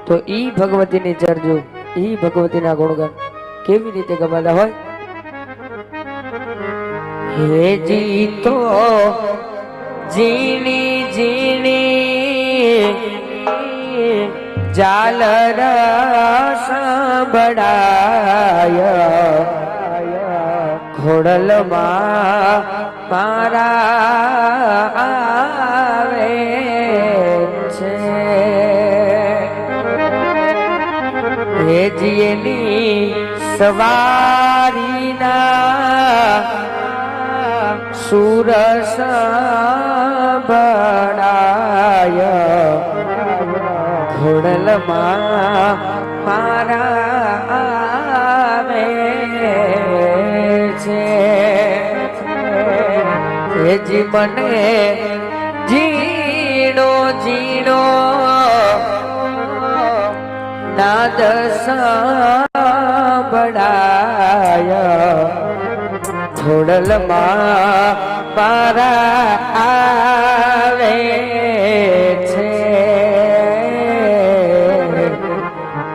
તો ઈ ભગવતીની ચર્ચો, ઈ ભગવતીના ગુણગાન કેવી રીતે ગમાતા હોય? હે જી તો જીણી જીણી જાલર સંભળાય ખોડલમાં મારા આવે છે હે જીની સવારીના સુર સંભળાય ખોડલમાં મારા આવે છે એ જી મને જીણો જીણો નાદ સંભળાય ખોડલમાં મારા આવે છે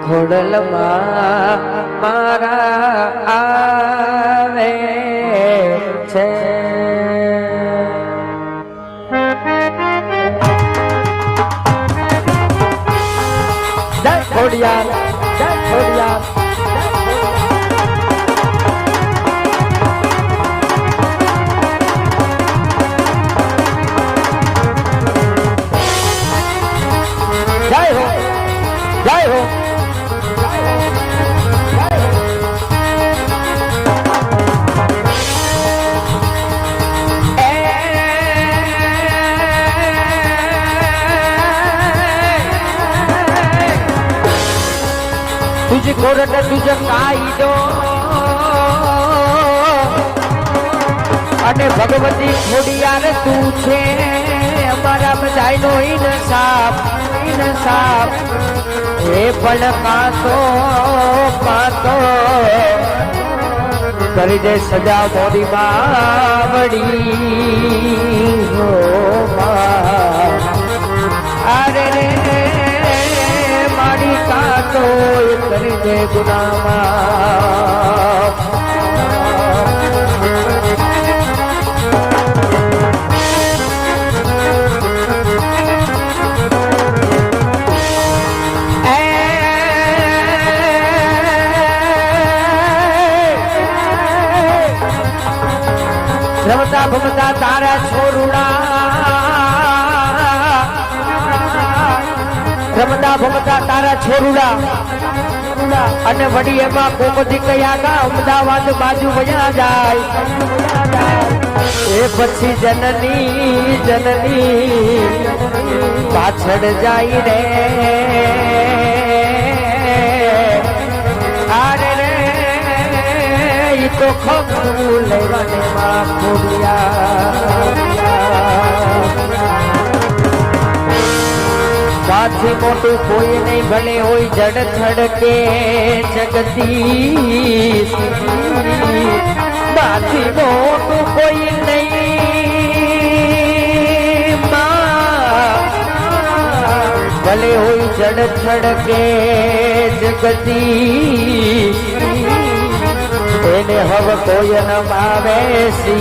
ખોડલમાં મારા આવે છે જય ખોડિયાર જય ખોડિયાર જય હો જય હો तुझे कोरट तुझे कायदो अने भगवती खोडियार तू छे अमारा बधाईनो इंसाफ इंसाफ हे पण पातो करी दे सजा मोरी बावड़ी हो अरे रे मारी कातो करी दे गुनामा रमता भमता तारा छोरुड़ा रमता भमता तारा छोरुड़ा अने वडी एमा कोमदी कया गा अमदावाद बाजू वया जाय ए पछी जननी जननी पाछड़ जाई रे अरे रे ई तो खबरू लेवाने मां खोडिया बाथी मोटू कोई नहीं भले होई जड़ छड़के जगती बाथी मोटू कोई नहीं भले होई जड़ छड़के जगती एने हव कोई न मावेसी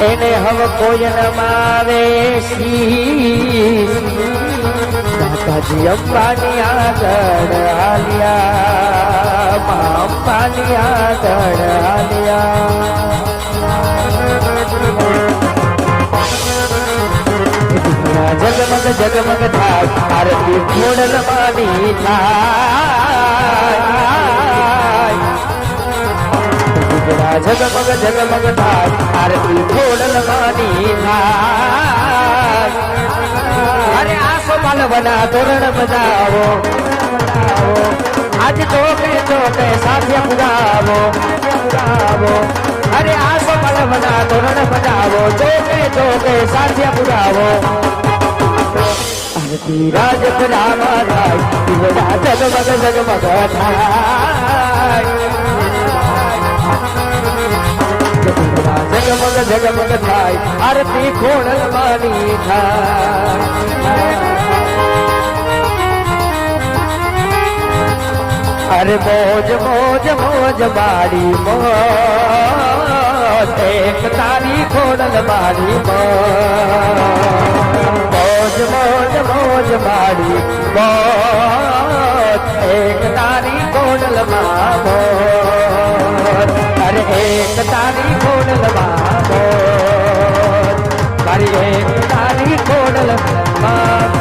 એને હવ કોઈ ન માવેશી દાદાજી અંબાની આગળ હાલ્યા મા અંબાની આગળ હાલ્યા જગમગ જગમગ થાય આરતી ખોડલમાની થાય जगमग जगमग थाय आरती खोडलमानी थाय अरे आसो मालवना तोरण बजावो आज चौके चौके साथिया पुरावो अरे आसो मालवना तोरण बजावो चौके चौके साथिया पुरावो आरती राजपरामा थाय जगमग जगमग थाय जगमग जगमग थाय आरती खोडलमानी थाय અરે મોજ મોજ મોજ મારી મોજ એક તારી ખોડલ મારી મોજ મોજ મોજ મારી મોજ એક તારી ખોડલ મોજ અરે એક તારી ખોડલ મોજ મારી એક તારી ખોડલ મોજ